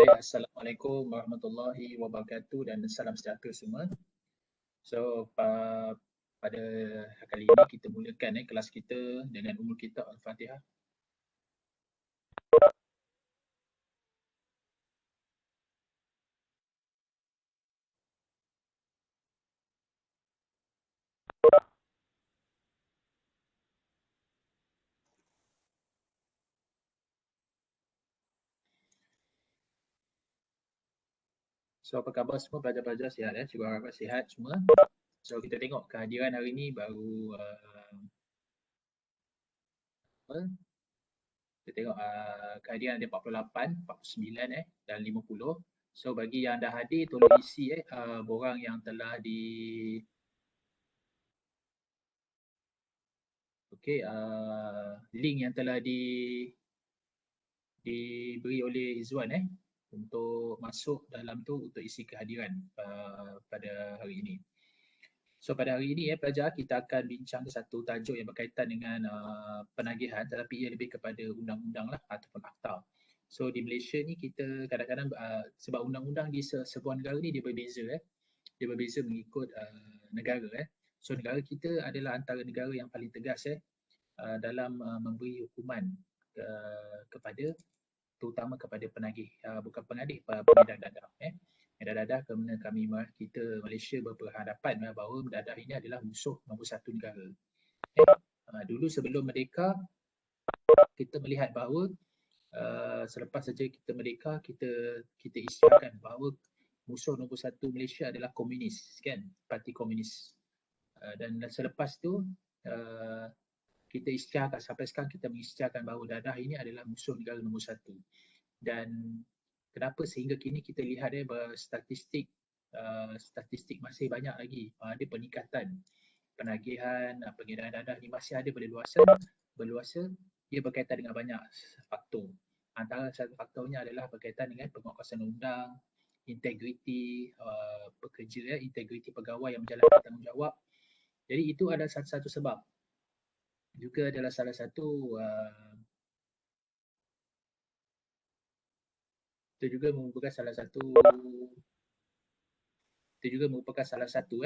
Assalamualaikum warahmatullahi wabarakatuh dan salam sejahtera semua. So, pada kali ini kita mulakan kelas kita dengan Ummul Kitab Al-Fatihah. So, apa khabar semua pelajar-pelajar, sihat ya? Cikgu harap sihat semua. So, kita tengok kehadiran hari ini baru kita tengok kehadiran ada 48, 49 dan 50. So, bagi yang dah hadir tolong isi borang yang telah link yang telah diberi oleh Izwan untuk masuk dalam tu untuk isi kehadiran pada hari ini. So pada hari ini pelajar kita akan bincang satu tajuk yang berkaitan dengan penagihan, tetapi ia lebih kepada undang-undang lah ataupun akta. So di Malaysia ni kita kadang-kadang sebab undang-undang di sebuah negara ni dia berbeza dia berbeza mengikut negara So negara kita adalah antara negara yang paling tegas dalam memberi hukuman kepada terutama kepada penagih, bukan penagih, pengedar dadah. Pengedar dadah kerana kita Malaysia berhadapan bahawa dadah ini adalah musuh nombor satu negara. Dulu sebelum merdeka, kita melihat bahawa selepas saja kita merdeka, kita isytiharkan bahawa musuh nombor satu Malaysia adalah komunis, kan? Parti Komunis. Dan selepas tu, kita isytiharkan, sampai sekarang kita mengisytiharkan bahawa dadah ini adalah musuh negara nombor satu. Dan kenapa sehingga kini kita lihat statistik masih banyak lagi ada peningkatan penagihan, pengedaran dadah ni masih ada berluasa. Dia berkaitan dengan banyak faktor. Antara satu faktornya adalah berkaitan dengan penguatkuasaan undang, integriti pekerja, integriti pegawai yang menjalankan tanggungjawab. Jadi itu adalah satu sebab. Juga adalah salah satu itu juga merupakan salah satu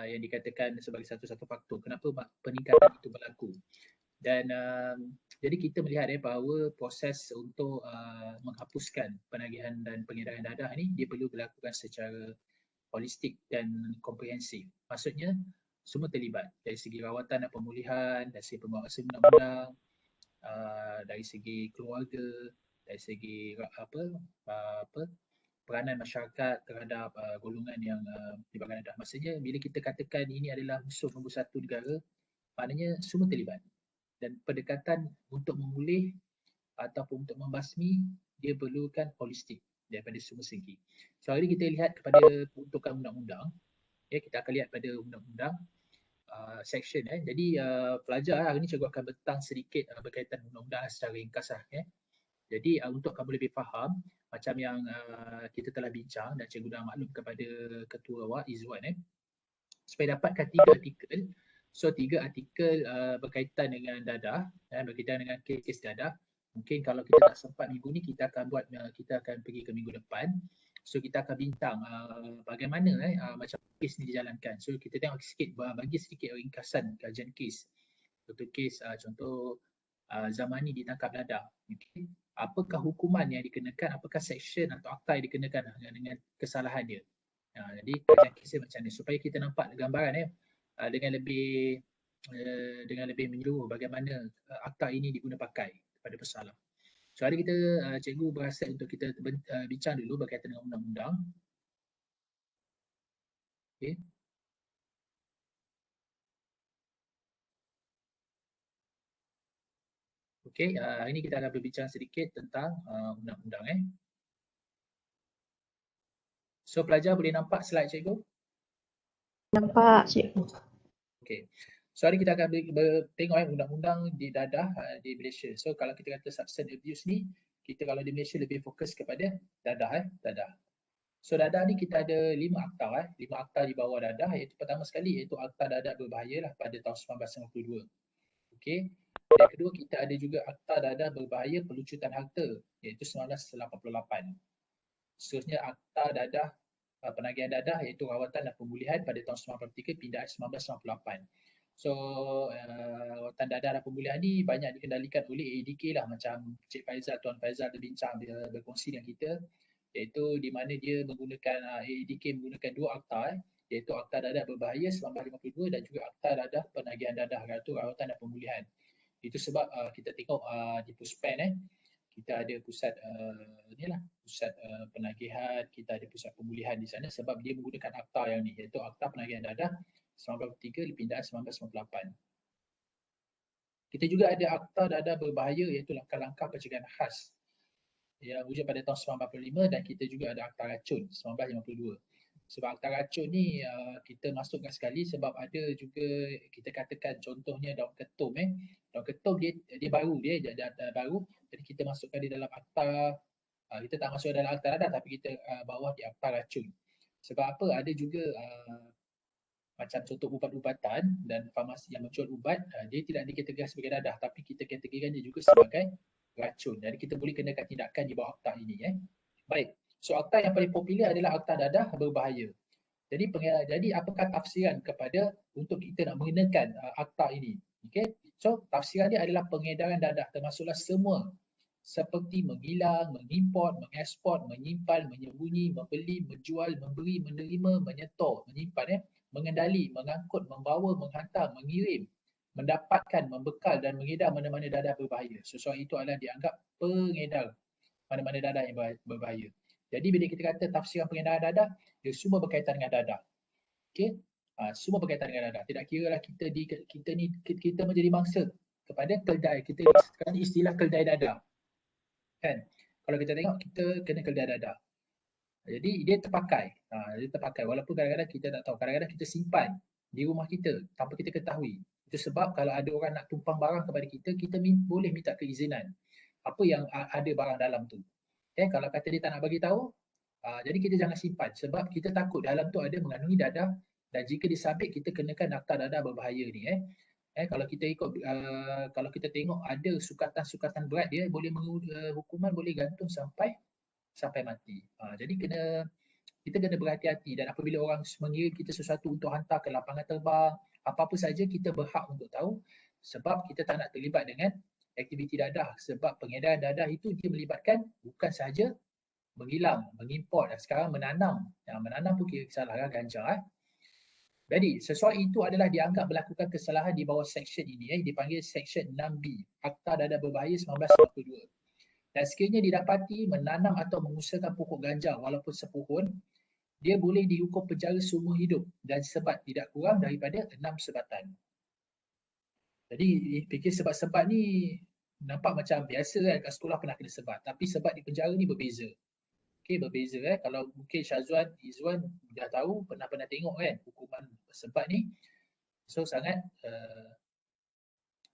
yang dikatakan sebagai satu faktor kenapa peningkatan itu berlaku. Dan jadi kita melihat bahawa proses untuk menghapuskan penagihan dan pengedaran dadah ni dia perlu dilakukan secara holistik dan komprehensif. Maksudnya semua terlibat dari segi rawatan dan pemulihan, dari segi penguatkuasaan undang-undang, dari segi keluarga, dari segi peranan masyarakat terhadap golongan yang melibatkan dadah. Maksudnya bila kita katakan ini adalah musuh nombor satu negara, maknanya semua terlibat. Dan pendekatan untuk memulih ataupun untuk membasmi dia perlukan holistik daripada semua segi. So hari ini kita lihat kepada peruntukan undang-undang. Kita akan lihat pada undang-undang section. Jadi pelajar hari ini cikgu akan bentang sedikit berkaitan undang-undang secara ringkas Jadi untuk kamu lebih faham macam yang kita telah bincang dan cikgu dah maklum kepada ketua awak Izwan supaya dapatkan 3 artikel. So 3 artikel berkaitan dengan dadah, berkaitan dengan kes dadah. Mungkin kalau kita tak sempat minggu ni kita akan pergi ke minggu depan. So kita akan bintang bagaimana macam kes ni dijalankan. So kita tengok sikit, bagi sedikit ringkasan kajian kes. Contoh kes zaman ni ditangkap dadah. Okay. Apakah hukuman yang dikenakan, apakah section atau akta yang dikenakan dengan kesalahan dia. Jadi kajian kes macam ni supaya kita nampak gambaran dengan lebih menyeluruh bagaimana akta ini diguna pakai kepada pesalah. So hari kita cikgu berhasrat untuk kita bincang dulu berkaitan dengan undang-undang. Okay. Okey, hari ini kita akan berbincang sedikit tentang undang-undang So pelajar boleh nampak slide cikgu? Nampak cikgu. Okey. So hari kita akan tengok undang-undang di dadah di Malaysia. So kalau kita kata substance abuse ni, kita kalau di Malaysia lebih fokus kepada dadah dadah. So dadah ni kita ada 5 akta 5 akta di bawah dadah, iaitu pertama sekali iaitu Akta Dadah Berbahaya pada tahun 1952. Okey. Yang kedua, kita ada juga Akta Dadah Berbahaya Pelucutan Harta iaitu 1988. Seterusnya Akta Dadah Penagihan Dadah iaitu Rawatan dan Pemulihan pada tahun 1993, pindaan 1998. So rawatan dadah dan pemulihan ni banyak dikendalikan oleh ADK lah, macam Cik Faizal, Tuan Faizal berbincang, dia berkongsi dengan kita, iaitu di mana dia menggunakan ADK menggunakan dua akta iaitu Akta Dadah Berbahaya 1952 dan juga Akta Dadah Penagihan Dadah iaitu Rawatan dan Pemulihan. Itu sebab kita tengok di Puspen kita ada pusat pusat penagihan, kita ada pusat pemulihan di sana sebab dia menggunakan akta yang ni iaitu Akta Penagihan Dadah 1993 pindaan 1998. Kita juga ada Akta Dadah Berbahaya iaitu langkah-langkah pencegahan khas yang wujud pada tahun 1985 dan kita juga ada Akta Racun 1952. Sebab akta racun ni kita masukkan sekali sebab ada juga kita katakan contohnya daun ketum daun ketum dia baru, dia baru, jadi kita masukkan di dalam akta, kita tak masuk dalam akta dadah tapi kita bawa di akta racun. Sebab apa, ada juga macam contoh ubat-ubatan dan farmasi yang menjual ubat, dia tidak dikategorikan sebagai dadah tapi kita kategorikan dia juga sebagai racun. Jadi kita boleh kenakan tindakan di bawah akta ini. Baik. So akta yang paling popular adalah Akta Dadah Berbahaya. Jadi apakah tafsiran kepada untuk kita nak mengenakan akta ini? Okay. So tafsiran dia adalah pengedaran dadah termasuklah semua seperti menghilang, mengimport, mengeksport, menyimpan, menyembunyi, membeli, menjual, memberi, menerima, menyetor, menyimpan, mengendali, mengangkut, membawa, menghantar, mengirim, mendapatkan, membekal dan mengedar mana-mana dadah berbahaya. Sesuatu itu adalah dianggap pengedar mana-mana dadah yang berbahaya. Jadi bila kita kata tafsiran pengedaran dadah, dia semua berkaitan dengan dadah. Okey? Semua berkaitan dengan dadah. Tidak kira lah kita menjadi mangsa kepada keldai. Kita sekarang istilah keldai dadah. Kan? Kalau kita tengok, kita kena keldai dadah. Jadi dia terpakai. Dia terpakai walaupun kadang-kadang kita tak tahu. Kadang-kadang kita simpan di rumah kita tanpa kita ketahui. Itu sebab kalau ada orang nak tumpang barang kepada kita, kita boleh minta keizinan. Apa yang ada barang dalam tu. Kalau kata dia tak nak bagi tahu, jadi kita jangan simpan sebab kita takut dalam tu ada mengandungi dadah dan jika disabit kita kenakan akta dadah berbahaya ni. Kalau kita ikut kalau kita tengok ada sukatan-sukatan berat dia boleh hukuman boleh gantung sampai mati. Jadi kita kena berhati-hati dan apabila orang mengirim kita sesuatu untuk hantar ke lapangan terbang, apa-apa saja kita berhak untuk tahu sebab kita tak nak terlibat dengan aktiviti dadah sebab pengedaran dadah itu dia melibatkan bukan sahaja menghilang, mengimport dan sekarang menanam. Menanam pun kira kesalahan ganja. Jadi sesuatu itu adalah dianggap melakukan kesalahan di bawah seksyen ini dipanggil seksyen 6B Akta Dadah Berbahaya 1992. Dan sekiranya didapati menanam atau mengusahakan pokok ganja walaupun sepohon, dia boleh dihukum penjara seumur hidup dan sebat tidak kurang daripada 6 sebatan. Jadi fikir sebat-sebat ni nampak macam biasa kan, kat sekolah pernah kena sebat, tapi sebat di penjara ni berbeza. Okey, berbeza. Kalau mungkin Syazwan, Izwan dah tahu, pernah tengok kan hukuman sebat ni. So sangat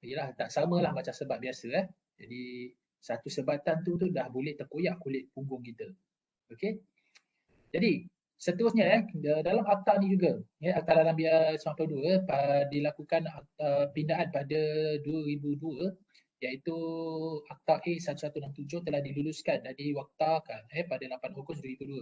yalah tak samalah macam sebat biasa. Jadi satu sebatan tu dah boleh terkoyak kulit punggung kita. Okey. Jadi seterusnya dalam akta ni juga, Akta Dadah 92 dilakukan pindaan pada 2002 iaitu Akta A1167 telah diluluskan dan diwaktakan pada 8 Ogos 2002.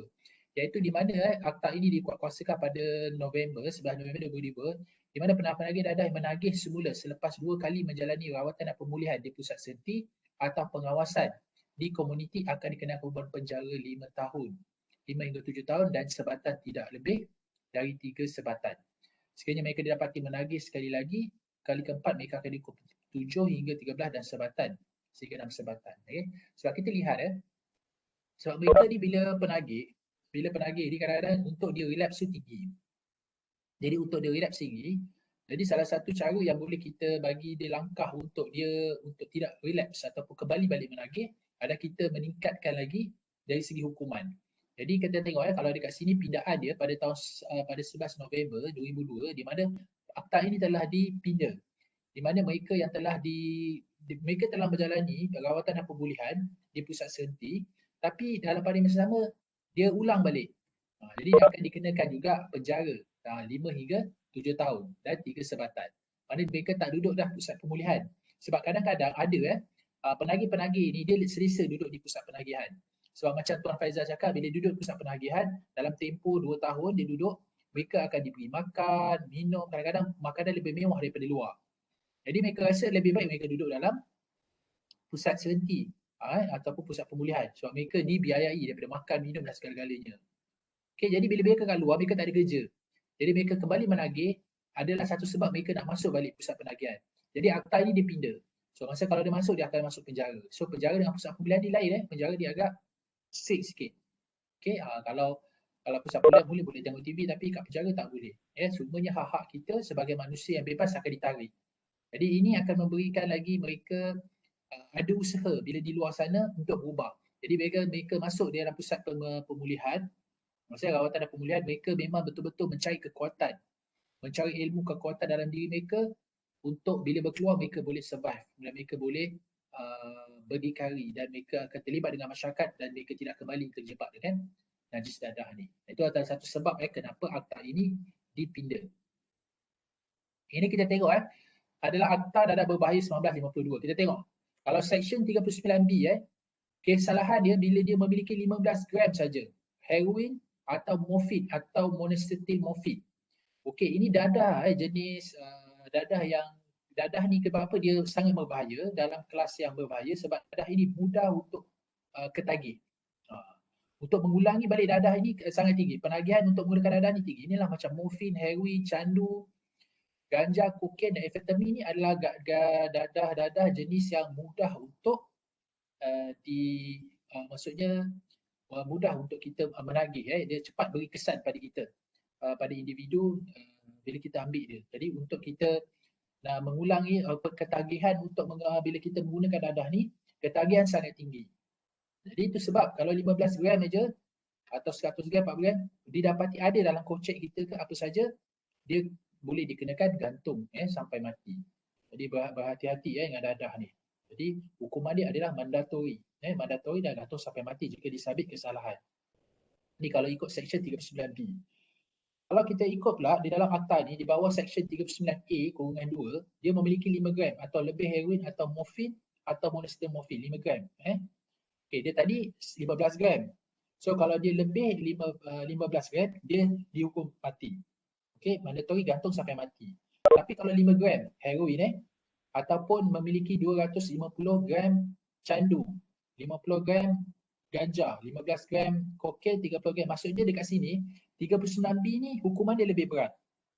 Iaitu di mana akta ini dikuatkuasakan pada 11 November 2002 di mana penagih dadah yang menagih semula selepas 2 kali menjalani rawatan dan pemulihan di pusat senti atau pengawasan di komuniti akan dikenakan hukuman penjara 5 tahun. 5 hingga 7 tahun dan sebatan tidak lebih dari 3 sebatan. Sekiranya mereka didapati menagih sekali lagi, kali keempat mereka akan dihukum 7 hingga 13 dan sebatan sehingga 6 sebatan. Sebab kita lihat sebab mereka ni bila penagih ni kadang-kadang untuk dia relapse tu tinggi. Jadi untuk dia relapse tinggi, jadi salah satu cara yang boleh kita bagi dia langkah untuk tidak relapse ataupun kembali balik menagih adalah kita meningkatkan lagi dari segi hukuman. Jadi kita tengok kalau dekat sini pindaan dia pada 11 November 2002 di mana akta ini telah dipinda. Di mana mereka yang mereka telah menjalani rawatan dan pemulihan di pusat senti tapi dalam pada masa sama dia ulang balik. Jadi dia akan dikenakan juga penjara 5 hingga 7 tahun dan 3 sebatan. Maksudnya mereka tak duduk dah pusat pemulihan. Sebab kadang-kadang ada penagih-penagih ni dia selesa duduk di pusat penagihan. Sebab macam Tuan Faizal cakap, bila duduk pusat penagihan, dalam tempoh 2 tahun dia duduk, mereka akan diberi makan, minum, kadang-kadang makanan lebih mewah daripada luar. Jadi mereka rasa lebih baik mereka duduk dalam pusat serenti ataupun pusat pemulihan. Sebab mereka dibiayai daripada makan, minum dan segala-galanya. Okay, jadi bila mereka kat luar, mereka tak ada kerja. Jadi mereka kembali menagih adalah satu sebab mereka nak masuk balik pusat penagihan. Jadi akta ini dipinda. So masa kalau dia masuk, dia akan masuk penjara. So penjara dengan pusat pemulihan ni lain. Penjara dia agak strict sikit. Okay, kalau pusat pemulihan boleh tengok TV tapi kat penjara tak boleh. Semuanya hak-hak kita sebagai manusia yang bebas akan ditarik. Jadi ini akan memberikan lagi mereka ada usaha bila di luar sana untuk berubah. Jadi mereka masuk di dalam pusat pemulihan, maksudnya rawatan dan pemulihan, mereka memang betul-betul mencari kekuatan, mencari ilmu kekuatan dalam diri mereka untuk bila berkeluar mereka boleh survive dan mereka boleh berdikari dan mereka akan terlibat dengan masyarakat dan mereka tidak kembali terjebak dengan najis dadah ni. Itu adalah satu sebab kenapa akta ini dipinda. Ini kita tengok adalah Akta Dadah Berbahaya 1952. Kita tengok. Kalau Section 39B kesalahan dia bila dia memiliki 15 gram saja heroin atau morfin atau monostatin morfin. Okey, ini dadah jenis dadah ni kenapa dia sangat berbahaya dalam kelas yang berbahaya sebab dadah ini mudah untuk ketagih. Untuk mengulangi balik dadah ini sangat tinggi. Penagihan untuk menggunakan dadah ni tinggi. Inilah macam morfin, heroin, candu, ganja, kokain dan amfetamin ni adalah dadah jenis yang mudah untuk maksudnya mudah untuk kita menagih. Dia cepat beri kesan pada kita, pada individu bila kita ambil dia. Jadi untuk kita nak mengulangi ketagihan untuk bila kita menggunakan dadah ni, ketagihan sangat tinggi. Jadi itu sebab kalau 15 gram saja atau 100 gram, 4 gram didapati ada dalam kocek kita ke apa saja, dia boleh dikenakan gantung sampai mati. Jadi berhati-hati dengan dadah ni. Jadi hukuman dia adalah mandatory. Mandatory dan gantung sampai mati jika disabit kesalahan. Ni kalau ikut Section 39B. Kalau kita ikut pula di dalam akta ni, di bawah Section 39A-2, dia memiliki 5 gram atau lebih heroin atau morfin atau monostatin morfin, 5 gram. Okay, dia tadi 15 gram. So kalau dia lebih 15 gram, dia dihukum mati. Okay, mandatory gantung sampai mati. Tapi kalau 5 gram heroin ataupun memiliki 250 gram candu, 50 gram ganja, 15 gram kokain, 30 gram. Maksudnya dekat sini 39B ni hukuman dia lebih berat.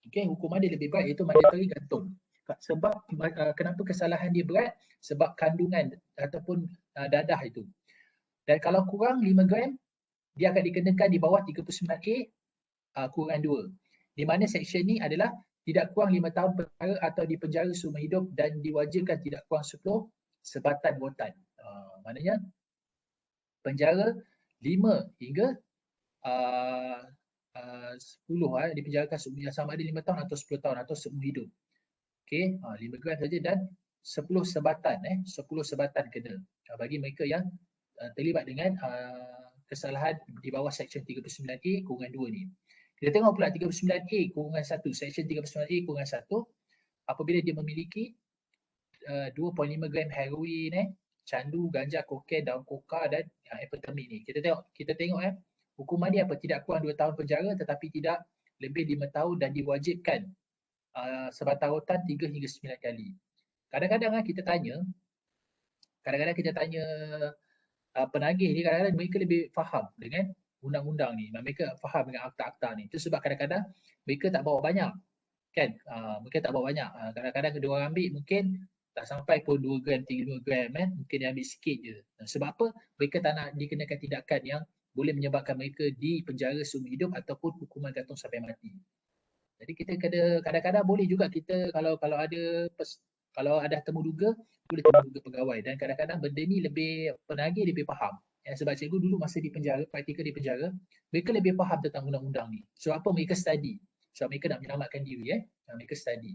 Okay, hukuman dia lebih berat iaitu mandatory gantung. Sebab kenapa kesalahan dia berat? Sebab kandungan ataupun dadah itu. Dan kalau kurang 5 gram, dia akan dikenakan di bawah 39A kurang 2. Di mana section ni adalah tidak kurang 5 tahun penjara atau dipenjara seumur hidup dan diwajibkan tidak kurang 10 sebatan rotan. Maknanya penjara 5 hingga 10 dipenjarakan sama ada 5 tahun atau 10 tahun atau seumur hidup. Okey, 5 gram saja dan 10 sebatan 10 sebatan kena bagi mereka yang terlibat dengan kesalahan di bawah Section 39A kurungan 2 ni. Kita tengok pula 39A kurungan 1, Section 39A kurungan 1, apabila dia memiliki 2.5 gram heroin, candu, ganja, kokain, daun koka dan amfetamin ni. Kita tengok hukuman dia apa? Tidak kurang 2 tahun penjara tetapi tidak lebih 5 tahun dan diwajibkan sebatan rotan 3 hingga 9 kali. Kadang-kadang kita tanya penagih ni, kadang-kadang mereka lebih faham dengan undang-undang ni, mereka faham dengan akta-akta ni. Itu sebab kadang-kadang mereka tak bawa banyak kan, mereka tak bawa banyak. Kadang-kadang dia orang ambil mungkin tak sampai pun 2 gram, 3 gram mungkin dia ambil sikit je. Sebab apa? Mereka tak nak dikenakan tindakan yang boleh menyebabkan mereka dipenjara seumur hidup ataupun hukuman gantung sampai mati. Jadi kita kadang-kadang boleh juga kita kalau ada temu duga, boleh temu duga pegawai, dan kadang-kadang benda ni penagih lebih faham. Sebab cikgu dulu masa di penjara, praktikal di penjara, mereka lebih faham tentang undang-undang ni. Sebab apa? Mereka study. Sebab mereka nak menyelamatkan diri, mereka study.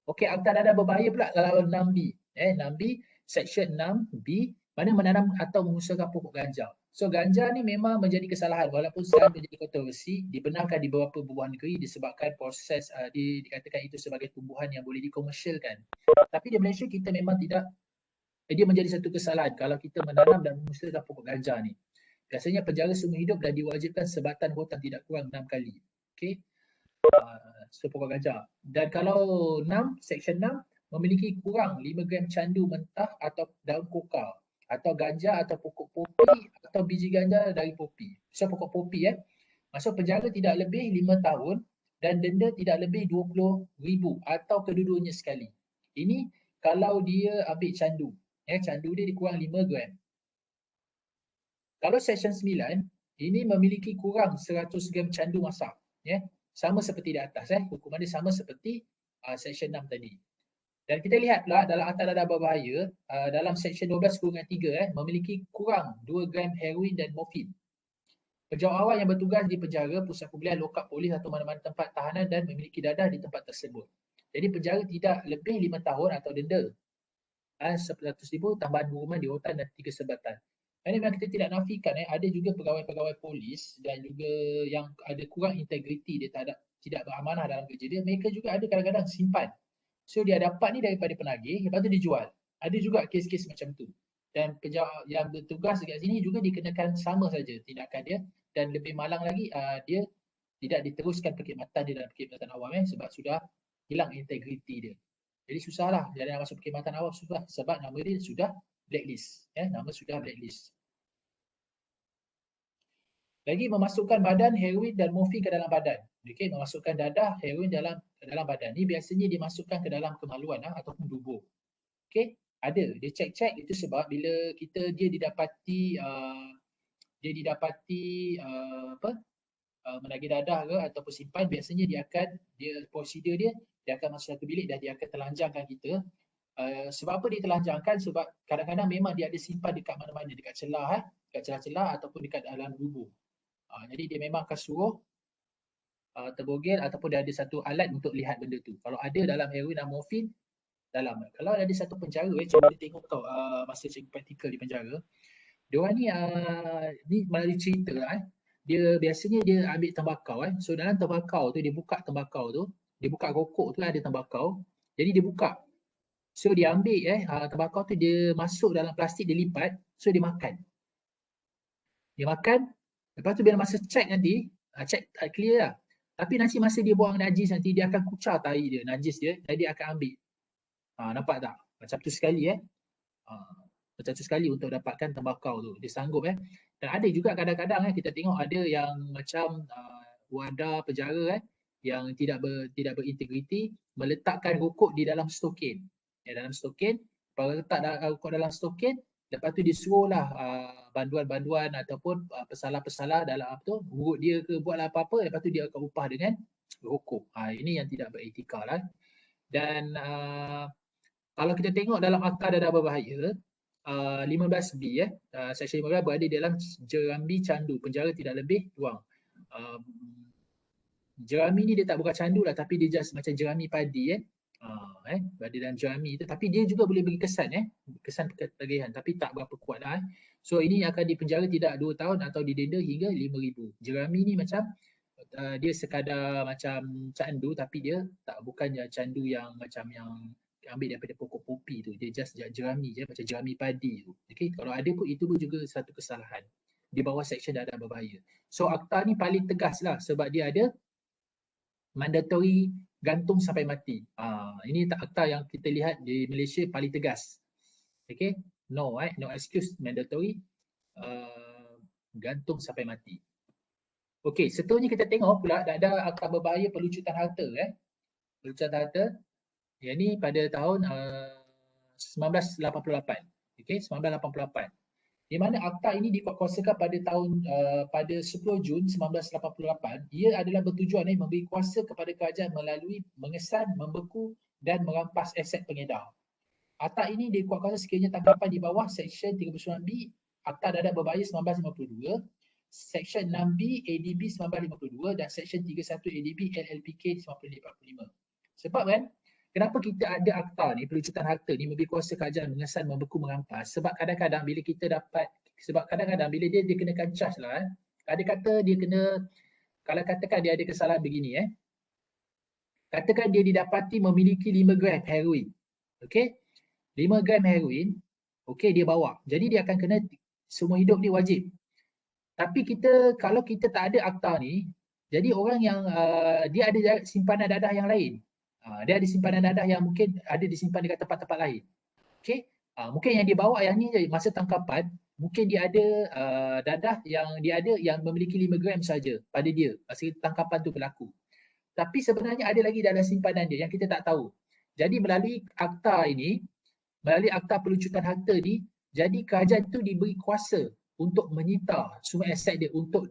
Okey, Akta Dadah Berbahaya pula kalau 6B. 6B, Section 6B, mana menanam atau mengusahakan pokok ganja. So ganja ni memang menjadi kesalahan walaupun sekarang menjadi kontroversi, dibenarkan di beberapa buah negeri disebabkan proses dikatakan itu sebagai tumbuhan yang boleh dikomersialkan. Tapi di Malaysia kita memang tidak, dia menjadi satu kesalahan kalau kita menanam dan memusnahkan pokok ganja ni. Biasanya penjara seumur hidup dan diwajibkan sebatan hutan tidak kurang 6 kali. Okey. So pokok ganja. Dan kalau 6, Seksyen 6 memiliki kurang 5 gram candu mentah atau daun kokar atau ganja atau pokok popi atau biji ganja dari popi. So pokok popi masuk penjara tidak lebih 5 tahun dan denda tidak lebih 20,000 atau kedua-duanya sekali. Ini kalau dia ambil candu. Candu dia kurang 5 gram. Kalau Seksyen 9, ini memiliki kurang 100 gram candu masak. Sama seperti di atas. Hukuman dia sama seperti Seksyen 6 tadi. Dan kita lihat pula dalam Akta Dadah Berbahaya, dalam Seksyen 12-3 memiliki kurang 2 gram heroin dan morfin. Pejawat awal yang bertugas di penjara, pusat pembelian, lokap polis atau mana-mana tempat tahanan dan memiliki dadah di tempat tersebut. Jadi penjara tidak lebih 5 tahun atau denda RM100,000 tambahan hukuman di hutan dan 3 sebatan. Ini memang kita tidak nafikan, ada juga pegawai-pegawai polis dan juga yang ada kurang integriti, dia tidak beramanah dalam kerja dia, mereka juga ada kadang-kadang simpan. So dia dapat ni daripada penagih, lepas tu dijual. Ada juga kes-kes macam tu. Dan pejawat yang bertugas dekat sini juga dikenakan sama saja tindakan dia, dan lebih malang lagi dia tidak diteruskan perkhidmatan dia dalam perkhidmatan awam sebab sudah hilang integriti dia. Jadi susahlah dia nak masuk perkhidmatan awam sebab nama dia sudah blacklist. Nama sudah blacklist. Lagi memasukkan badan heroin dan morfin ke dalam badan. Okey, memasukkan dadah heroin dalam badan. Ni biasanya dimasukkan ke dalam kemaluan ataupun dubur. Okey, ada. Dia cek-cek itu sebab bila dia didapati menagih dadah ke ataupun simpan, biasanya prosedur dia akan masuk satu bilik dan dia akan telanjangkan kita. Sebab apa dia telanjangkan? Sebab kadang-kadang memang dia ada simpan dekat mana-mana, dekat celah-celah ataupun dekat dalam dubur. Jadi dia memang akan suruh terbogel ataupun dia ada satu alat untuk lihat benda tu. Kalau ada dalam heroin dan morfin, dalam. Kalau ada satu penjara, cuba dia tengok tau masa cikgu praktikal di penjara, diorang ni melalui cerita dia biasanya dia ambil tembakau so dalam tembakau tu dia buka tembakau tu, dia buka rokok tu ada tembakau, jadi dia buka. So dia ambil tembakau tu, dia masuk dalam plastik, dia lipat, so dia makan. Lepas tu bila masa check nanti, check clear lah. Tapi nanti masa dia buang najis nanti, dia akan kucar tahi dia, najis dia, jadi dia akan ambil. Nampak tak? Macam tu sekali macam tu sekali untuk dapatkan tembakau tu. Dia sanggup Dan ada juga kadang-kadang kita tengok ada yang macam wadah penjara yang tidak berintegriti, meletakkan rokok di dalam stokin. Dalam stokin, kalau letak rokok dalam stokin, lepas tu disuruhlah banduan-banduan ataupun pesalah-pesalah dalam urut dia ke buatlah apa-apa, lepas tu dia akan upah dengan rokok. Ini yang tidak beretika lah. Dan kalau kita tengok dalam Akta Dadah Berbahaya 15B Seksyen 15 berada dalam jerami candu, penjara tidak lebih ruang. Jerami ni dia tak bukan candu lah, tapi dia just macam jerami padi berada dalam jerami tu, tapi dia juga boleh bagi kesan ketagihan, tapi tak berapa kuat lah So ini akan dipenjara tidak 2 tahun atau didenda hingga RM5,000. Jerami ni macam dia sekadar macam candu, tapi dia bukan candu yang macam yang ambil daripada pokok popi tu, dia just jerami je, macam jerami padi tu. Okay? Kalau ada pun itu pun juga satu kesalahan di bawah Seksyen Dadah Berbahaya. So Akta ni paling tegas lah sebab dia ada mandatory gantung sampai mati. Ini Akta yang kita lihat di Malaysia paling tegas. Okay? No excuse, mandatory gantung sampai mati. Okey, seterusnya kita tengok pula ada Akta Berbahaya pelucutan harta pelucutan harta. Yang ni pada tahun 1988. Okey, 1988. Di mana akta ini dikuatkuasakan pada 10 Jun 1988. Ia adalah bertujuan memberi kuasa kepada kerajaan melalui mengesan, membeku dan merampas aset pengedar. Akta ini dikuatkuasa sekiranya tangkapan di bawah Seksyen 39B Akta Dadah Berbahaya 1952, Seksyen 6B ADB 1952 dan Seksyen 31 ADB LLPK 1945. Sebab Kenapa kita ada akta ni, pelucutan harta ni, memberi kuasa kerajaan mengesan, membeku, merampas? Sebab kadang-kadang bila kita dapat, sebab kadang-kadang bila dia dikenakan charge lah, ada kata dia kena, kalau katakan dia ada kesalahan begini, katakan dia didapati memiliki 5 gram heroin. Okey? 5 gram heroin, okey, dia bawa. Jadi dia akan kena seumur hidup dia wajib. Tapi kita, kalau kita tak ada akta ni, jadi orang yang dia ada simpanan dadah yang lain. Dia ada simpanan dadah yang mungkin ada disimpan dekat tempat-tempat lain. Okey? Mungkin yang dia bawa yang ni masa tangkapan, mungkin dia ada dadah yang dia ada yang memiliki 5 gram saja pada dia masa tangkapan tu berlaku. Tapi sebenarnya ada lagi dalam simpanan dia yang kita tak tahu. Jadi melalui akta ini, melalui akta pelucutan harta ni, jadi kerajaan tu diberi kuasa untuk menyita semua aset dia, untuk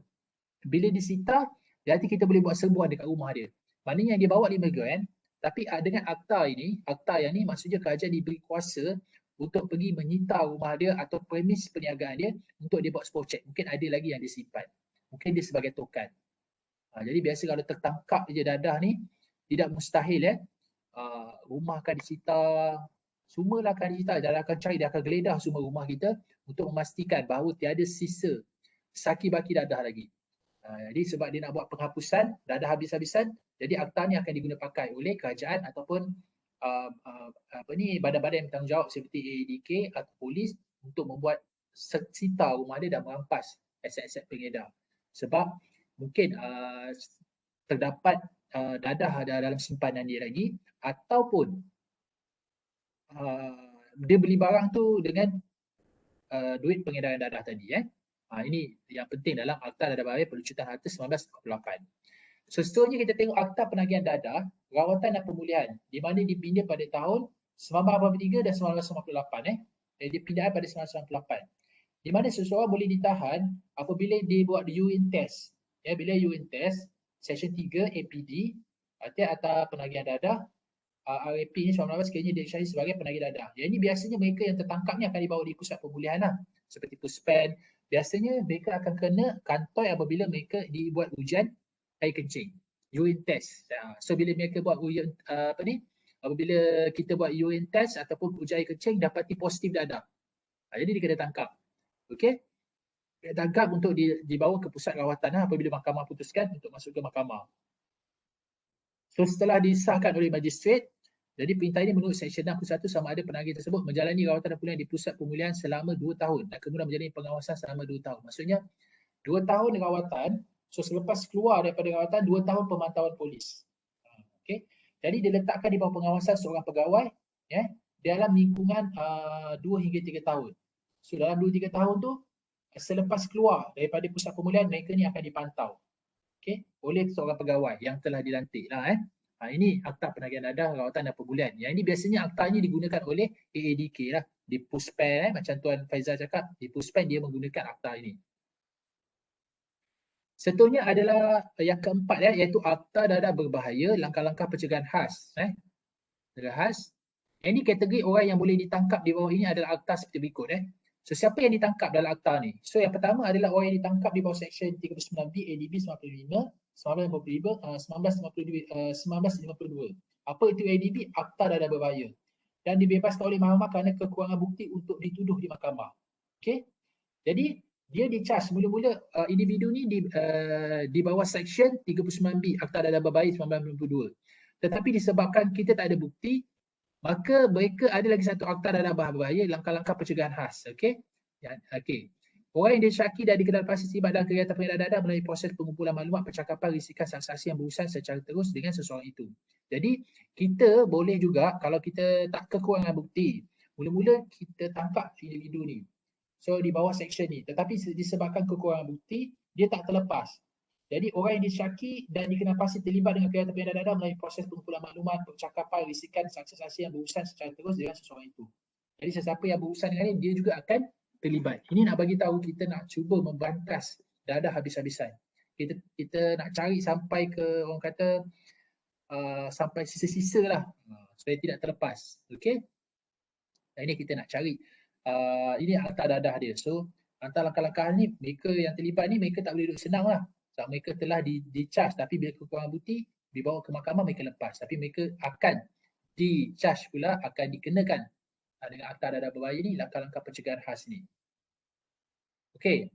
bila disita, nanti kita boleh buat serbuan dekat rumah dia. Maknanya dia bawa 5 gram, tapi dengan akta ini, akta yang ni maksudnya kerajaan diberi kuasa untuk pergi menyita rumah dia atau premis perniagaan dia untuk dia buat spot check. Mungkin ada lagi yang dia simpan. Mungkin dia sebagai token. Jadi biasa kalau tertangkap je dadah ni, tidak mustahil rumah akan disita, semualah akan disita. Dia akan cari, dia akan geledah semua rumah kita untuk memastikan bahawa tiada sisa saki baki dadah lagi. Jadi sebab dia nak buat penghapusan dadah habis-habisan, jadi akta ni akan digunakan pakai oleh kerajaan ataupun badan-badan yang bertanggungjawab seperti AADK atau polis untuk membuat sita rumah dia dan merampas aset-aset pengedar. Sebab mungkin terdapat dadah dalam simpanan dia lagi, ataupun dia beli barang tu dengan duit pengedaran dadah tadi. Ini yang penting dalam Akta Dadah Bahaya Pelucutan Harta 1948. Seterusnya kita tengok Akta Penagihan Dadah, Rawatan dan Pemulihan, di mana dipindah pada tahun 1983 dan 1998. Dia pindahan pada 1998. Di mana seseorang boleh ditahan apabila dia buat urine test. Bila urine test, Seksyen 3 APD, Akta Penagihan Dadah, RAP ni 19 sekiranya disyari sebagai penagih dadah. Yang ini biasanya mereka yang tertangkap ni akan dibawa di pusat pemulihan lah. Seperti Puspen. Biasanya mereka akan kena kantoi apabila mereka dibuat ujian air kencing. Urine test. So bila mereka buat urine, apabila kita buat urine test ataupun ujian air kencing, dapati positif dadah. Jadi dia kena tangkap. Okey? Kena tangkap untuk dibawa ke pusat rawatan apabila mahkamah putuskan untuk masuk ke mahkamah. So setelah disahkan oleh magistrate, jadi perintah ini menurut Seksyen 61 sama ada penagih tersebut menjalani rawatan dan pemulihan di pusat pemulihan selama 2 tahun dan kemudian menjalani pengawasan selama 2 tahun. Maksudnya 2 tahun rawatan, so selepas keluar daripada rawatan 2 tahun pemantauan polis. Okay. Jadi diletakkan di bawah pengawasan seorang pegawai dalam lingkungan 2 hingga 3 tahun. So dalam 2-3 tahun tu, selepas keluar daripada pusat pemulihan, mereka ni akan dipantau oleh seorang pegawai yang telah dilantik lah. Ini Akta Penagihan Dadah, Rawatan dan Pemulihan. Yang ini biasanya akta ini digunakan oleh AADK lah. Di Puspen, macam Tuan Faizal cakap, di Puspen dia menggunakan akta ini. Seterusnya adalah yang keempat iaitu Akta Dadah Berbahaya, Langkah-langkah Pencegahan khas. Khas. Yang ini kategori orang yang boleh ditangkap di bawah ini adalah akta seperti berikut. So siapa yang ditangkap dalam akta ni? So yang pertama adalah orang yang ditangkap di bawah Seksyen 39B ADB 95 1952. Apa itu ADB? Akta Dadah Berbahaya. Dan dibebaskan oleh mahkamah kerana kekurangan bukti untuk dituduh di mahkamah. Okey. Jadi dia di-charge mula-mula individu ni di bawah Seksyen 39B Akta Dadah Berbahaya 1992. Tetapi disebabkan kita tak ada bukti, maka mereka ada lagi satu Akta Dadah Berbahaya, Langkah-langkah Pencegahan khas. Okey. Okey. Orang yang disyaki dan dikenal pasti terlibat dalam kegiatan pengedaran dadah melalui proses pengumpulan maklumat, percakapan, risikan saksi-saksi yang berurusan secara terus dengan seseorang itu. Jadi kita boleh juga kalau kita tak kekurangan bukti, mula-mula kita tangkap individu ni. So di bawah seksyen ni, tetapi disebabkan kekurangan bukti, dia tak terlepas. Jadi orang yang disyaki dan dikenal pasti terlibat dengan kegiatan pengedaran dadah melalui proses pengumpulan maklumat, percakapan, risikan saksi-saksi yang berurusan secara terus dengan seseorang itu. Jadi sesiapa yang berurusan dengan dia juga akan terlibat. Ini nak bagi tahu kita nak cuba membantas dadah habis-habisan. Kita nak cari sampai ke orang kata sampai sisa-sisa lah supaya tidak terlepas. Okey. Dan ini kita nak cari. Ini akta dadah dia. So antara langkah-langkah ni mereka yang terlibat ni mereka tak boleh duduk senang lah. Sebab mereka telah di-charge tapi bila kekurangan bukti dibawa ke mahkamah mereka lepas. Tapi mereka akan di-charge pula akan dikenakan dengan Akta Dadah Berbahaya ni langkah-langkah pencegahan khas ni. Okey.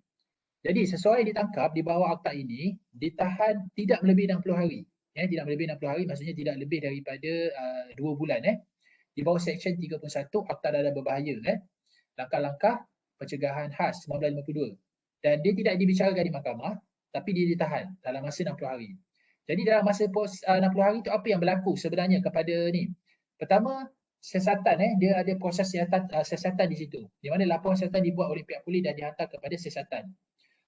Jadi seseorang yang ditangkap di bawah akta ini ditahan tidak melebihi 60 hari. Tidak melebihi 60 hari maksudnya tidak lebih daripada 2 bulan di bawah Seksyen 31 Akta Dadah Berbahaya langkah-langkah pencegahan khas 1952. Dan dia tidak dibicarakan di mahkamah tapi dia ditahan dalam masa 60 hari. Jadi dalam masa 60 hari itu apa yang berlaku sebenarnya kepada ni? Pertama, siasatan dia ada proses siasatan di situ. Di mana laporan siasatan dibuat oleh pihak polis dan dihantar kepada siasatan.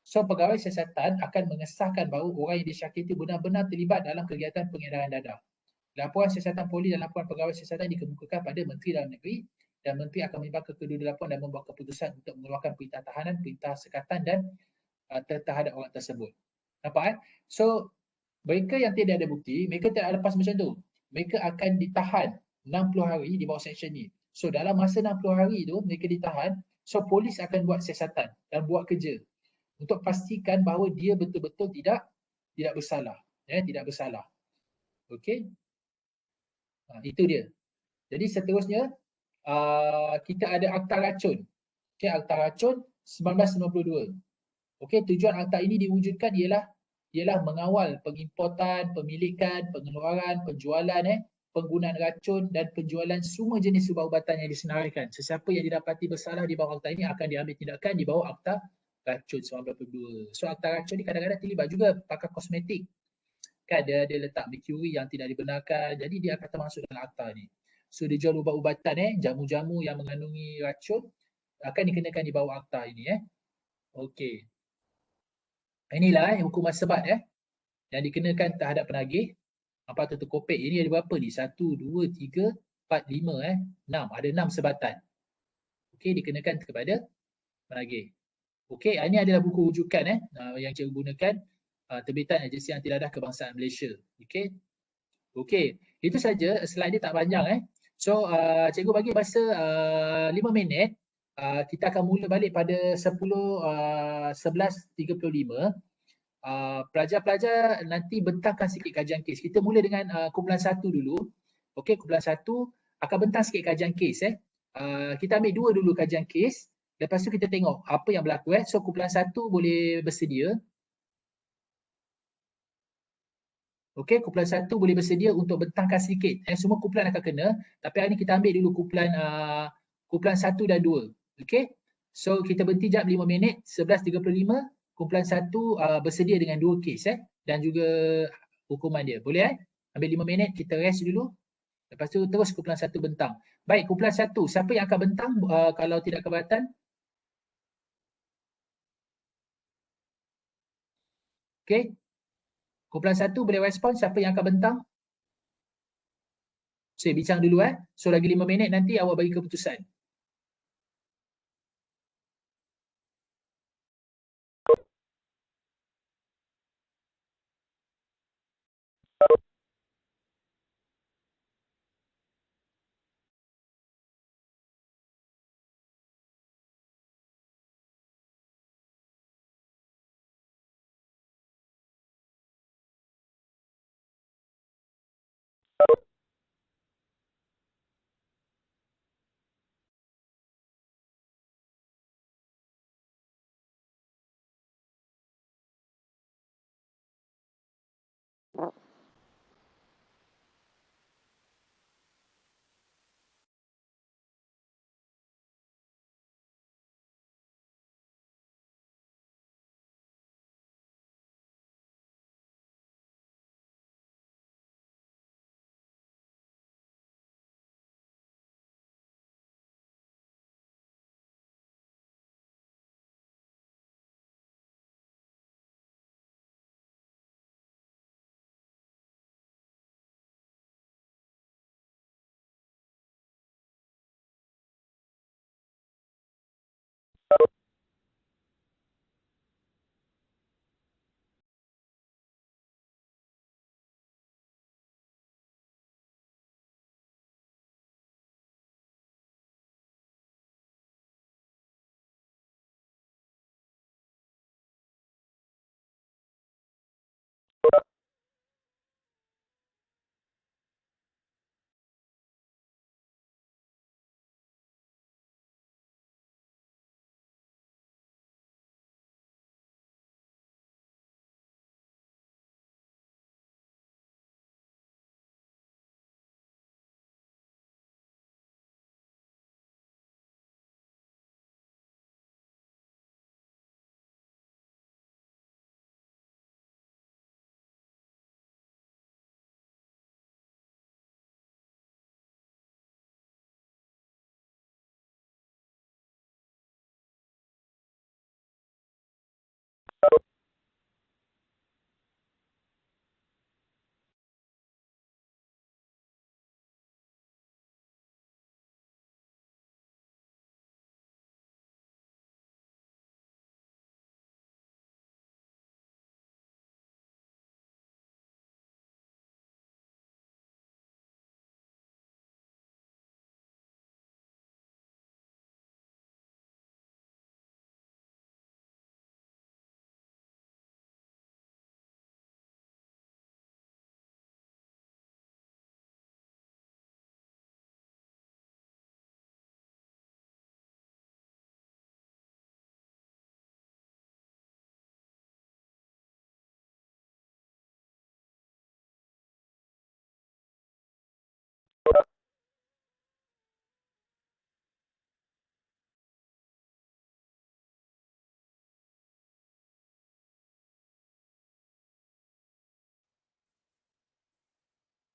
So, pegawai siasatan akan mengesahkan bahawa orang yang disyaki itu benar-benar terlibat dalam kegiatan pengedaran dadah. Laporan siasatan polis dan laporan pegawai siasatan dikemukakan pada Menteri Dalam Negeri dan Menteri akan menimbangkan kedua laporan dan membuat keputusan untuk mengeluarkan perintah tahanan, perintah sekatan dan terhadap orang tersebut. Nampak So, mereka yang tidak ada bukti, mereka tidak lepas macam tu. Mereka akan ditahan 60 hari di bawah seksyen ni. So, dalam masa 60 hari tu, mereka ditahan. So, polis akan buat siasatan dan buat kerja untuk pastikan bahawa dia betul-betul tidak bersalah. Tidak bersalah. Okey. Itu dia. Jadi seterusnya, kita ada Akta Racun. Okey, Akta Racun 1992. Okey, tujuan akta ini diwujudkan ialah mengawal pengimportan, pemilikan, pengeluaran, penjualan, penggunaan racun dan penjualan semua jenis ubat-ubatan yang disenaraikan. Sesiapa yang didapati bersalah di bawah akta ini akan diambil tindakan di bawah Akta Racun 1992. So, Akta Racun ni kadang-kadang terlibat juga pakar kosmetik. Kan dia letak merkuri yang tidak dibenarkan. Jadi dia akan termasuk dalam akta ni. So, dia jual ubat-ubatan, jamu-jamu yang mengandungi racun akan dikenakan di bawah akta ini. Okey. Inilah hukuman sebat yang dikenakan terhadap penagih. Apa tu kopek ini ada berapa ni? 1, 2, 3, 4, 5 6. Ada 6 sebatan. Okey, dikenakan kepada penagih. Okey, ini adalah buku rujukan yang cikgu gunakan terbitan Agensi Anti Dadah Kebangsaan Malaysia. Okey. Okey, itu saja, slide dia tak panjang So cikgu bagi masa 5 minit. Kita akan mula balik pada 11.35. Pelajar-pelajar nanti bentangkan sikit kajian kes. Kita mula dengan kumpulan 1 dulu. Okey, kumpulan 1 akan bentang sikit kajian kes kita ambil 2 dulu kajian kes. Lepas tu kita tengok apa yang berlaku So kumpulan 1 boleh bersedia. Okey, kumpulan 1 boleh bersedia untuk bentangkan sikit. Semua kumpulan akan kena, tapi hari ni kita ambil dulu kumpulan 1 dan 2. Okey. So kita berhenti jap 5 minit, 11.35 kumpulan 1 bersedia dengan 2 kes dan juga hukuman dia. Boleh Ambil 5 minit, kita rest dulu. Lepas tu terus kumpulan 1 bentang. Baik, kumpulan 1, siapa yang akan bentang kalau tidak keberatan? Okey. Kumpulan 1 boleh respon siapa yang akan bentang? Saya bincang dulu So lagi 5 minit nanti awak bagi keputusan.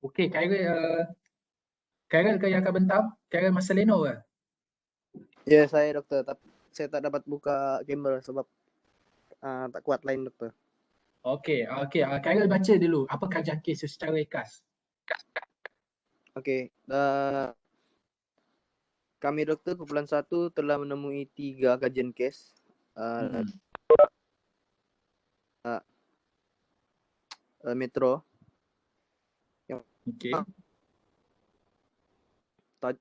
Okey, Khairil ke yang akan bentang? Khairil Marcelino ke? Ya, saya dokter, tapi saya tak dapat buka kamera sebab tak kuat line dokter. Okey, Khairil baca dulu apa kajian kes secara ringkas. Okey, kami dokter kumpulan 1 telah menemui 3 kajian kes Metro Okey.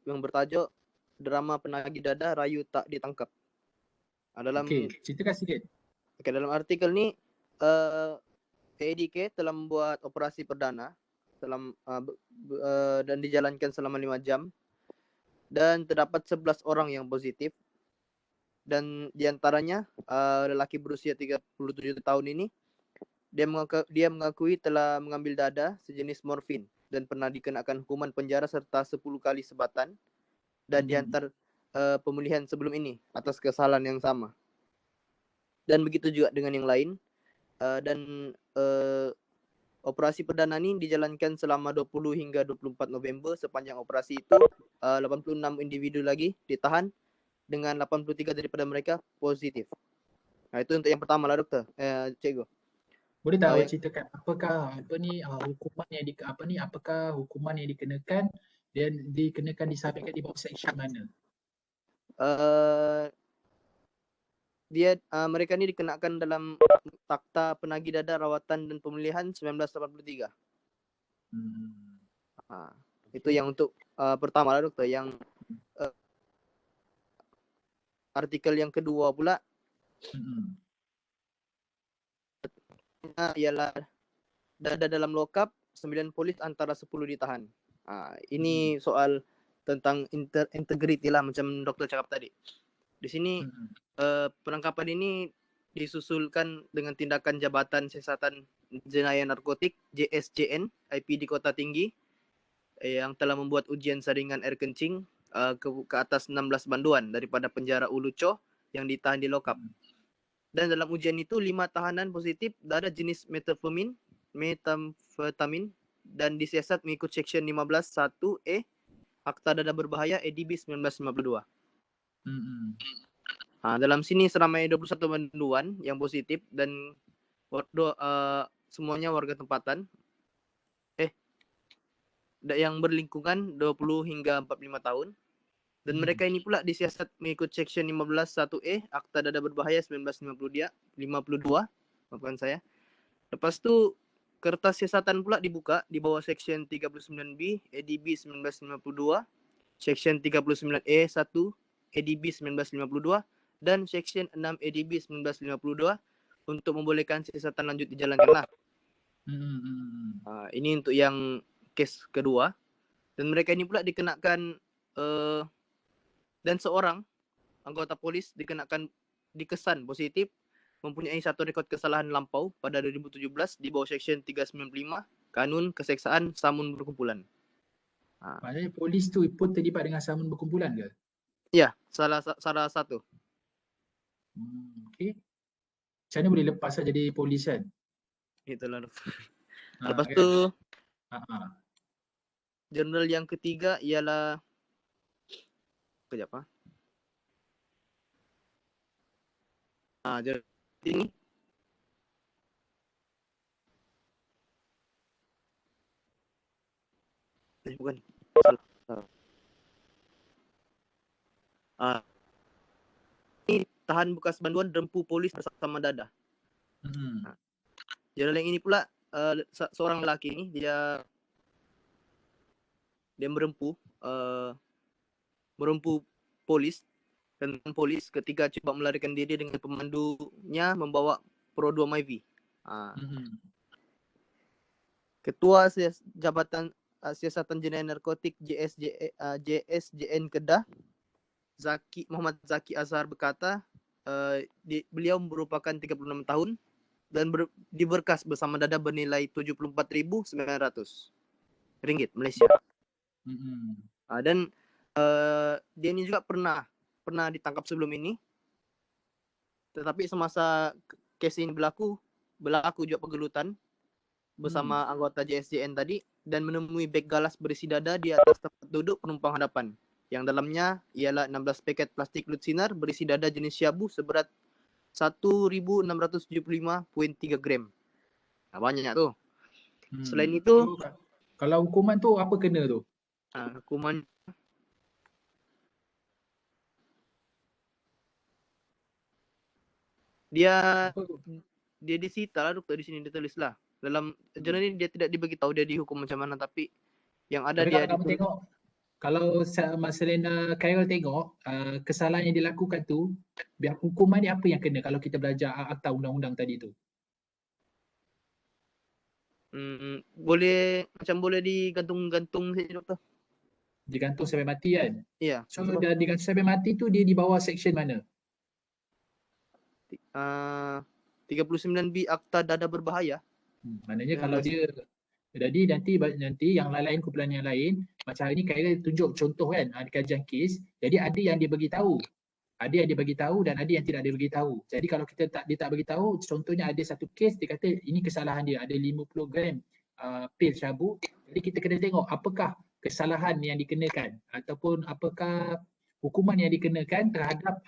yang bertajuk drama penagih dada rayu tak ditangkap. Okey, ceritakan sikit. Dalam artikel ni ADK telah membuat operasi perdana dan dijalankan selama 5 jam dan terdapat 11 orang yang positif, dan diantaranya lelaki berusia 37 tahun ini dia mengakui telah mengambil dada sejenis morfin dan pernah dikenakan hukuman penjara serta 10 kali sebatan dan diantar pemulihan sebelum ini atas kesalahan yang sama. Dan begitu juga dengan yang lain. Dan operasi perdana ini dijalankan selama 20 hingga 24 November. Sepanjang operasi itu 86 individu lagi ditahan dengan 83 daripada mereka positif. Nah, itu untuk yang pertama lah dokter. Cikgu. Boleh tak awak ceritakan apakah hukuman yang dikenakan dan dikenakan disampaikan di bawah seksyen mana? Mereka ni dikenakan dalam Takta Penagih Dada Rawatan dan Pemulihan 1983. Itu yang untuk pertama lah dokter. Yang artikel yang kedua pula ialah dada dalam lokap 9 polis antara 10 ditahan. Ini soal tentang integriti lah macam dokter cakap tadi. Di sini penangkapan ini disusulkan dengan tindakan Jabatan Siasatan Jenayah Narkotik JSJN IPD Kota Tinggi yang telah membuat ujian saringan air kencing ke atas 16 banduan daripada penjara Uluco yang ditahan di lokap. Dan dalam ujian itu 5 tahanan positif dada jenis metamfetamin dan disiasat mengikut Seksyen 15(1)(e) Akta Dada Berbahaya ADB 1952. Dalam sini seramai 21 banduan yang positif dan semuanya warga tempatan yang berlingkungan 20 hingga 45 tahun. Dan mereka ini pula disiasat mengikut Seksyen 15(1)(e) Akta Dada Berbahaya 1952. Maafkan saya. Lepas tu kertas siasatan pula dibuka di bawah Seksyen 39B ADB 1952, Seksyen 39E 1 ADB 1952 dan Seksyen 6 ADB 1952 untuk membolehkan siasatan lanjut dijalankan lah. Ini untuk yang kes kedua. Dan mereka ini pula dikenakan dan seorang anggota polis dikesan positif mempunyai satu rekod kesalahan lampau pada 2017 di bawah Seksyen 395 Kanun Keseksaan Samun Berkumpulan. Maksudnya polis tu pun terlibat dengan samun berkumpulan ke? Ya, salah satu. Okey. Macam mana boleh lepas saja jadi polis kan? Itulah. Lepas tu jurnal yang ketiga ialah jurnal ini bukan ini tahan bekas banduan rempu polis bersama dada. Jurnal yang ini pula seorang lelaki ini dia merempu polis ketika cuba melarikan diri dengan pemandunya membawa Pro 2 Myvi. Ketua Jabatan Siasatan Jenayah Narkotik JSJN Kedah Muhammad Zaki Azhar berkata beliau merupakan 36 tahun dan diberkas bersama dada bernilai RM74,900 Malaysia. Dan dia ini juga pernah ditangkap sebelum ini, tetapi semasa kes ini berlaku juga penggelutan bersama anggota JSJN tadi. dan menemui beg galas berisi dada di atas tempat duduk penumpang hadapan. Yang dalamnya ialah 16 paket plastik lut sinar berisi dada jenis syabu seberat 1.675.3 gram. Nah, banyak tu. Selain itu, So, kalau hukuman tu apa kena tu? hukuman dia Apa? dia disita lah doktor, di sini ditulis lah. Dalam jurnal ini dia tidak dibagi tahu dia dihukum macam mana, tapi yang ada Tapi dia kalau kamu tengok, kalau Mas Selena Khairul tengok kesalahan yang dilakukan tu, biar hukuman dia apa yang kena kalau kita belajar akta undang-undang tadi tu? boleh digantung-gantung saja doktor. Digantung sampai mati kan? Iya. So digantung sampai mati tu dia di bawah section mana? 39B Akta Dada Berbahaya. Maknanya Yang kalau biasa. dia jadi nanti yang lain kumpulan yang lain macam hari ni Khairul tunjuk contoh kan di kajian kes, jadi ada yang dia bagi tahu. Ada yang dia bagi tahu dan ada yang tidak dia bagi tahu. Jadi kalau dia tak bagi tahu, contohnya ada satu kes dia kata ini kesalahan dia ada 50 gram pil syabu. Jadi kita kena tengok apakah kesalahan yang dikenakan ataupun apakah hukuman yang dikenakan terhadap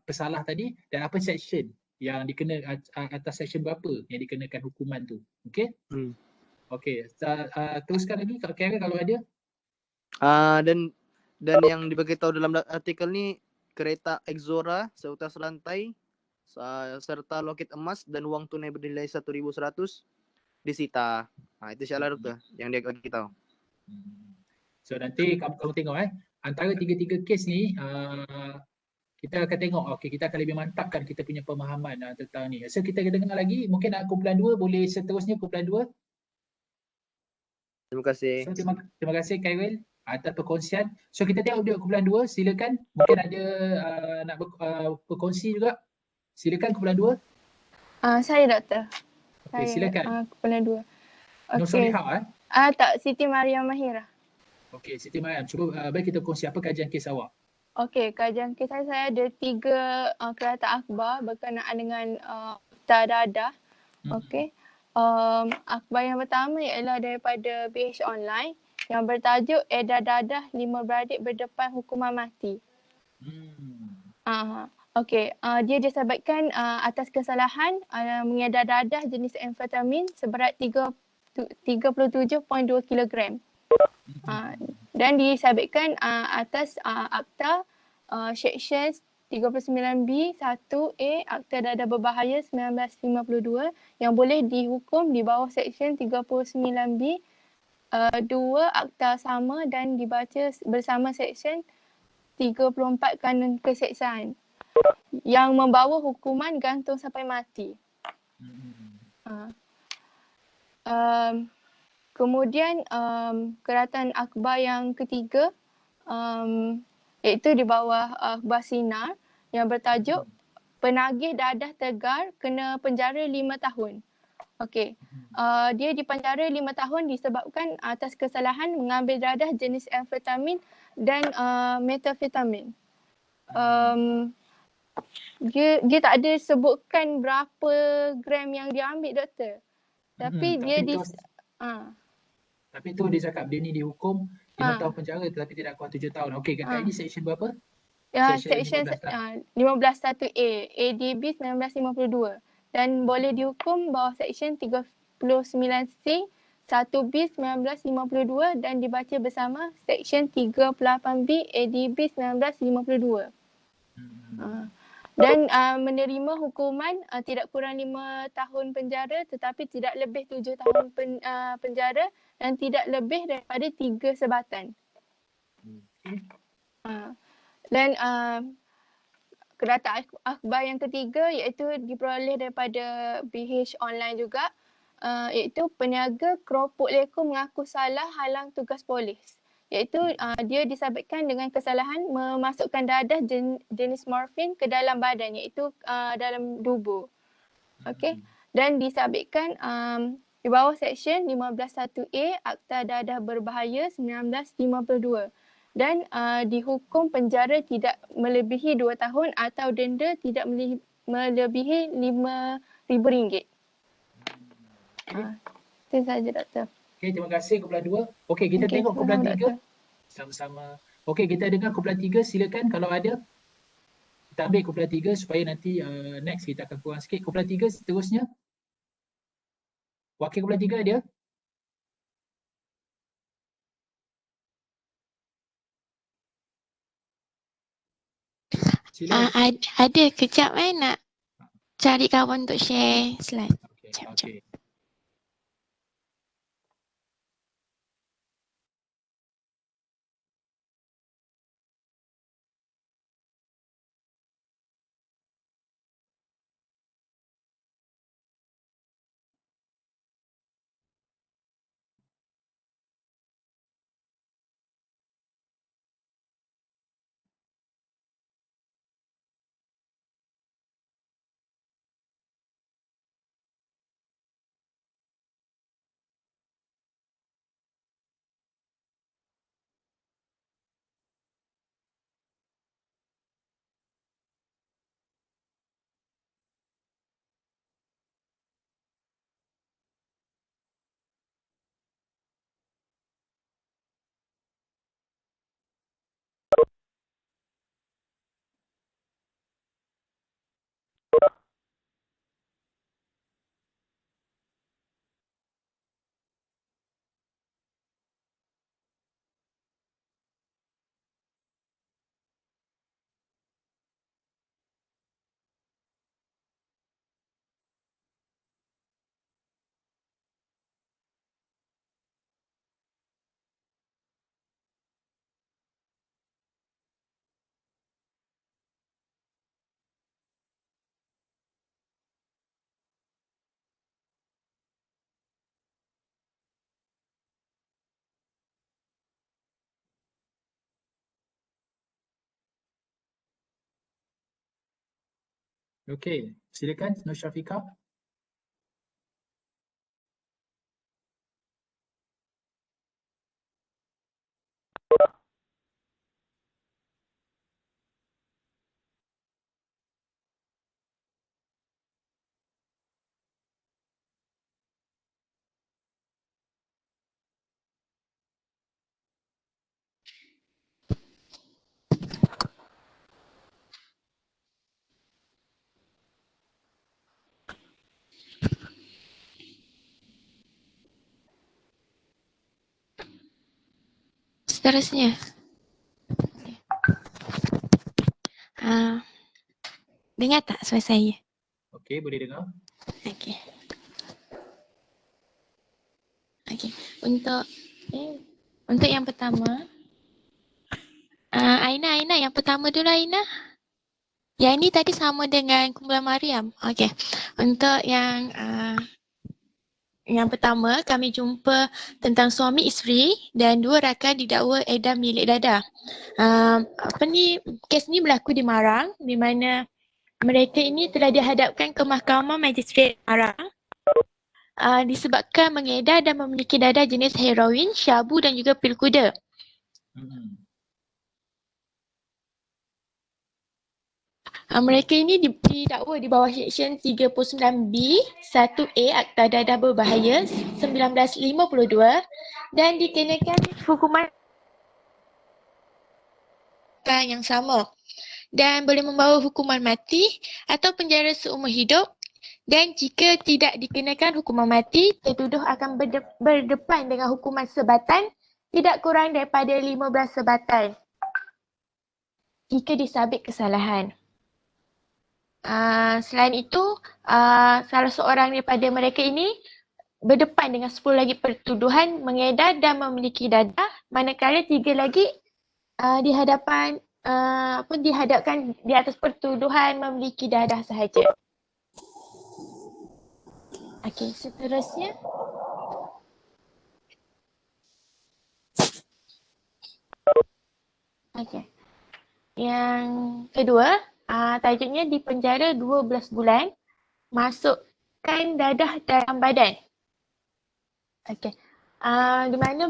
pesalah tadi dan apa section yang dikena atas section berapa yang dikenakan hukuman tu. Okey? Okey, teruskan lagi kalau Khairul kalau ada. Dan yang dibagi tahu dalam artikel ni, kereta Exora seutas rantai serta loket emas dan wang tunai bernilai 1.100 disita. Itu syarat doktor yang dia bagi tahu. So nanti kamu tengok antara tiga-tiga kes ni kita akan tengok, okey, kita akan lebih mantapkan kita punya pemahaman tentang ni. So kita dengar lagi, mungkin kumpulan 2 boleh seterusnya kumpulan 2. Terima kasih. So terima kasih Khairul atas perkongsian. So kita tengok dia kumpulan 2, silakan. Mungkin ada nak berkongsi juga. Silakan kumpulan 2. Saya doktor. Okey, silakan. Kumpulan 2. No Okey. Solihah Tak, Siti Maria Mahira. Okey, Siti Mariam, cuba baik kita kongsi apa kajian kes awak. Okey, kajian kes saya ada 3 kereta akhbar berkenaan dengan akta dadah. Okey. Akhbar yang pertama ialah daripada BH Online yang bertajuk Edar Dadah 5 beradik berdepan hukuman mati. Okey, dia disebabkan atas kesalahan mengedar dadah jenis amfetamin seberat 37.2 kilogram. Dan disabitkan atas Akta Section 39B 1A Akta Dadah Berbahaya 1952 yang boleh dihukum di bawah Section 39B 2 Akta sama dan dibaca bersama Section 34 Kanun Keseksaan yang membawa hukuman gantung sampai mati. Kemudian keratan akhbar yang ketiga iaitu di bawah akhbar Sinar yang bertajuk Penagih Dadah Tegar kena penjara 5 tahun. Okey. Dia dipenjara 5 tahun disebabkan atas kesalahan mengambil dadah jenis amfetamin dan metafetamin. Dia tak ada sebutkan berapa gram yang dia ambil doktor. Tapi dia Tapi tu dia cakap dia ni dihukum 5 tahun penjara tetapi tidak kuat 7 tahun. Okey, kat ini section berapa? Section 15.1A ADB 1952 dan boleh dihukum bawah Section 39C 1B 1952 dan dibaca bersama Section 38B ADB 1952. Dan menerima hukuman tidak kurang 5 tahun penjara tetapi tidak lebih 7 tahun penjara dan tidak lebih daripada 3 sebatan. Dan kerata akhbar yang ketiga iaitu diperoleh daripada BH Online juga, iaitu peniaga keropok leko mengaku salah halang tugas polis. Iaitu dia disabitkan dengan kesalahan memasukkan dadah jenis morfin ke dalam badan iaitu dalam tubuh. Okey. Dan disabitkan di bawah Section 15.1A Akta Dadah Berbahaya 1952 dan dihukum penjara tidak melebihi 2 tahun atau denda tidak melebihi RM5,000. Itu saja doktor. Okey, terima kasih kumpulan 2. Okey, kita Okey, tengok kumpulan faham 3. doktor. Sama-sama. Okey, kita dengar kumpulan 3, silakan kalau ada. Kita ambil kumpulan 3 supaya nanti next kita akan kurang sikit. Kumpulan 3 seterusnya. Wakil kumpulan 3 ada? Sila. Ada kejap nak cari kawan untuk share slide. Okey, Jap. okey. Okey, silakan Nur Syafiqah. Seterusnya. Dengar tak suara saya? Okey, boleh dengar. Okey. Untuk yang pertama, Aina yang pertama dulu Aina. Yang ini tadi sama dengan kumpulan Mariam. Okey. Untuk yang pertama, kami jumpa tentang suami isteri dan dua rakan didakwa edam milik dadah. Kes ni berlaku di Marang, di mana mereka ini telah dihadapkan ke Mahkamah Magistrate Marang disebabkan mengedar dan memiliki dadah jenis heroin, syabu dan juga pil kuda. Mereka ini didakwa di bawah Seksyen 39B 1A Akta Dadah Berbahaya 1952 dan dikenakan hukuman yang sama dan boleh membawa hukuman mati atau penjara seumur hidup, dan jika tidak dikenakan hukuman mati, tertuduh akan berdepan dengan hukuman sebatan tidak kurang daripada 15 sebatan jika disabit kesalahan. Selain itu, salah seorang daripada mereka ini berdepan dengan 10 lagi pertuduhan mengedar dan memiliki dadah, manakala 3 lagi dihadapkan di atas pertuduhan memiliki dadah sahaja. Okey, seterusnya. Okey. Yang kedua, tajuknya di penjara 12 bulan, masukkan dadah dalam badan. Okey. Di mana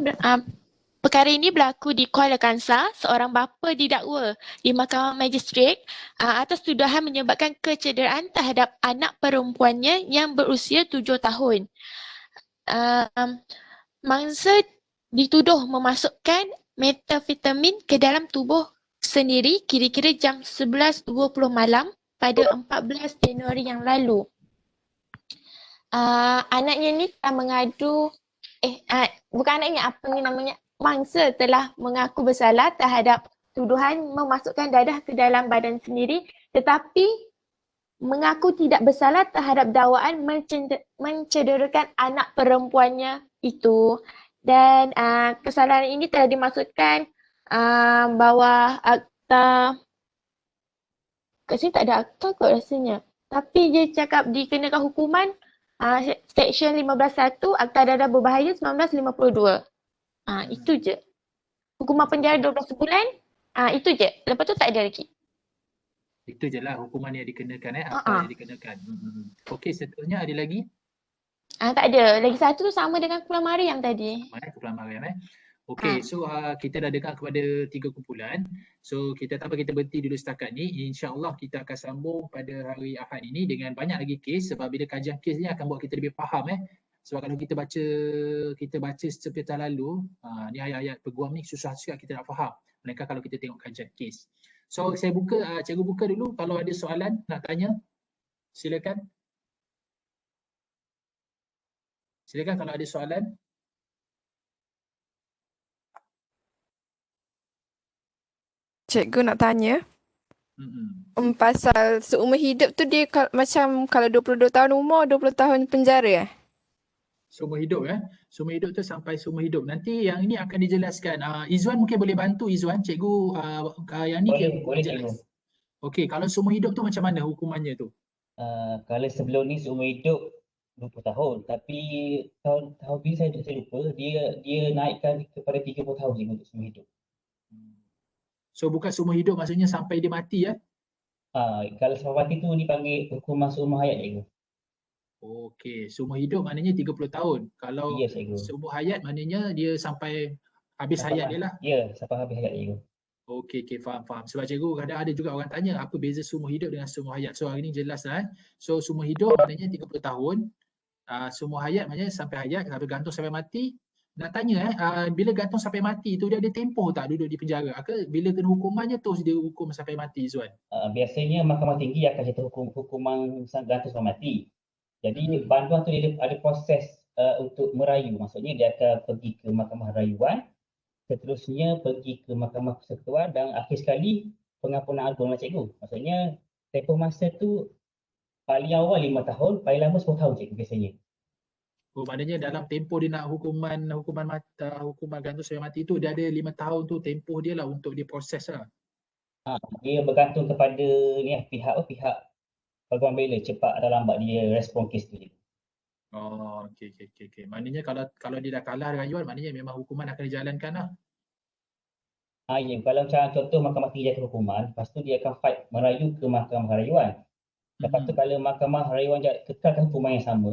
perkara ini berlaku di Kuala Kangsar. Seorang bapa didakwa di Mahkamah Magistrate atas tuduhan menyebabkan kecederaan terhadap anak perempuannya yang berusia 7 tahun. mangsa dituduh memasukkan metafetamin ke dalam tubuh sendiri kira-kira jam 11.20 malam pada 14 Januari yang lalu. Anaknya ni telah mengadu, bukan anaknya, apa ni namanya, mangsa telah mengaku bersalah terhadap tuduhan memasukkan dadah ke dalam badan sendiri, tetapi mengaku tidak bersalah terhadap dakwaan mencederakan anak perempuannya itu. Dan kesalahan ini telah dimaksudkan bawah akta, kat sini tak ada akta kot rasanya. Tapi dia cakap dikenakan hukuman Seksyen 15.1 Akta Dadah Berbahaya 1952. Itu je. Hukuman penjara 12 bulan, itu je. Lepas tu tak ada lagi. Itu je lah hukuman yang dikenakan, apa yang dikenakan. Okey, seterusnya ada lagi? Tak ada. Lagi satu tu sama dengan Kepulauan Mariam tadi. Sama Kepulauan Mariam. Okey, so kita dah dengar kepada 3 kumpulan. So kita tak apa, kita berhenti dulu setakat ni. InsyaAllah kita akan sambung pada hari Ahad ini dengan banyak lagi kes, sebab bila kajian kes ni akan buat kita lebih faham. Sebab kalau kita baca sepintas lalu, ni ayat-ayat peguam ni susah juga kita nak faham. Melainkan kalau kita tengok kajian kes. So saya buka, cikgu buka dulu, kalau ada soalan nak tanya, silakan. Silakan kalau ada soalan. Cikgu nak tanya. Pasal seumur hidup tu dia macam kalau 22 tahun umur, 20 tahun penjara Seumur hidup Seumur hidup tu sampai seumur hidup. Nanti yang ini akan dijelaskan. Izwan mungkin boleh bantu Izwan. Cikgu yang ni boleh cikgu. Okey, kalau seumur hidup tu macam mana hukumannya tu? Kalau sebelum ni seumur hidup 20 tahun, tapi tahun ni saya lupa, dia naikkan kepada 30 tahun cikgu untuk seumur hidup. So bukan seumur hidup maksudnya sampai dia mati Kalau sampai mati tu dipanggil hukuman seumur hayat cikgu. Okey, seumur hidup maknanya 30 tahun. Kalau seumur hayat maknanya dia sampai habis hayat dia lah. Ya, sampai habis hayat cikgu. Okey, faham. Sebab cikgu kadang ada juga orang tanya apa beza seumur hidup dengan seumur hayat. So hari ni jelas lah. So seumur hidup maknanya 30 tahun. Seumur hayat maknanya sampai hayat, sampai gantung sampai mati. Nak tanya bila gantung sampai mati tu dia ada tempoh tak duduk di penjara? Ke bila kena hukumannya terus dia hukum sampai mati, Zuan? Biasanya Mahkamah Tinggi akan jatuh hukuman gantung sampai mati. Jadi bantuan tu dia ada proses untuk merayu. Maksudnya dia akan pergi ke Mahkamah Rayuan, seterusnya pergi ke Mahkamah Persekutuan dan akhir sekali pengampunan agung lah cikgu. Maksudnya tempoh masa tu paling awal 5 tahun, paling lama 10 tahun cikgu biasanya. Maknanya dalam tempoh dia nak hukuman gantung sampai mati tu dia ada 5 tahun tu tempoh dia lah untuk dia proses lah. Dia bergantung kepada pihak peguam bela cepat atau lambat dia respon kes tu. Okey. Maknanya kalau dia dah kalah dengan Yuan, maknanya memang hukuman akan dijalankan lah. Ya, kalau macam contoh Mahkamah Tinggi jatuh hukuman, lepas tu dia akan fight merayu ke Mahkamah Rayuan. Lepas tu kalau Mahkamah Rayuan kekalkan hukuman yang sama,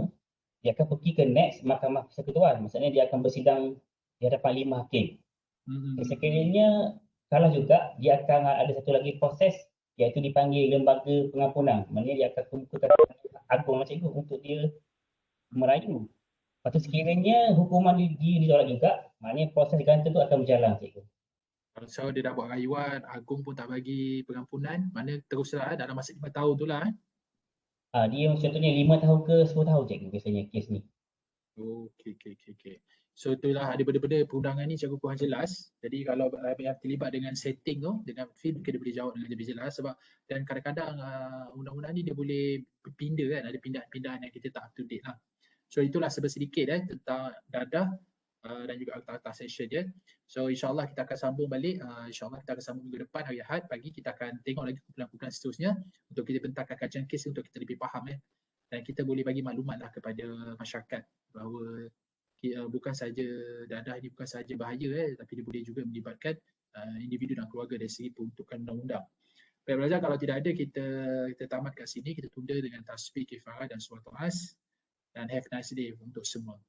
dia akan pergi ke next Mahkamah Persekutuan. Maksudnya dia akan bersidang di hadapan 5 hakim. Sekiranya kalah juga, dia akan ada satu lagi proses iaitu dipanggil lembaga pengampunan. Maknanya dia akan kumpulkan agung lah cikgu untuk dia merayu. Lepas tu sekiranya hukuman dia ditolak juga, maknanya proses gantung tu akan berjalan cikgu. Kalau dia dah buat rayuan, agung pun tak bagi pengampunan, mana teruslah dalam masa 5 tahun tu lah. Dia contohnya 5 tahun ke 10 tahun cikgu biasanya kes ni. Okey. So itulah ada benda-benda perundangan ni cikgu kurang jelas. Jadi kalau yang terlibat dengan setting tu, dengan film mungkin dia boleh jawab dengan lebih jelas sebab dan kadang-kadang undang-undang ni dia boleh berpindah kan, ada pindahan-pindahan yang kita tak up to date lah. So itulah sedikit tentang dadah dan juga akta session dia. So insyaAllah kita akan sambung balik. InsyaAllah kita akan sambung minggu depan hari Ahad pagi. Kita akan tengok lagi kumpulan-kumpulan seterusnya untuk kita bentangkan kajian kes untuk kita lebih faham dan kita boleh bagi maklumat lah kepada masyarakat bahawa bukan saja dadah ini bukan saja bahaya tapi dia boleh juga melibatkan individu dan keluarga dari segi peruntukan undang-undang. Baik pelajar, kalau tidak ada kita tamat kat sini, kita tunda dengan tasbih kifarah dan surat as dan have a nice day untuk semua.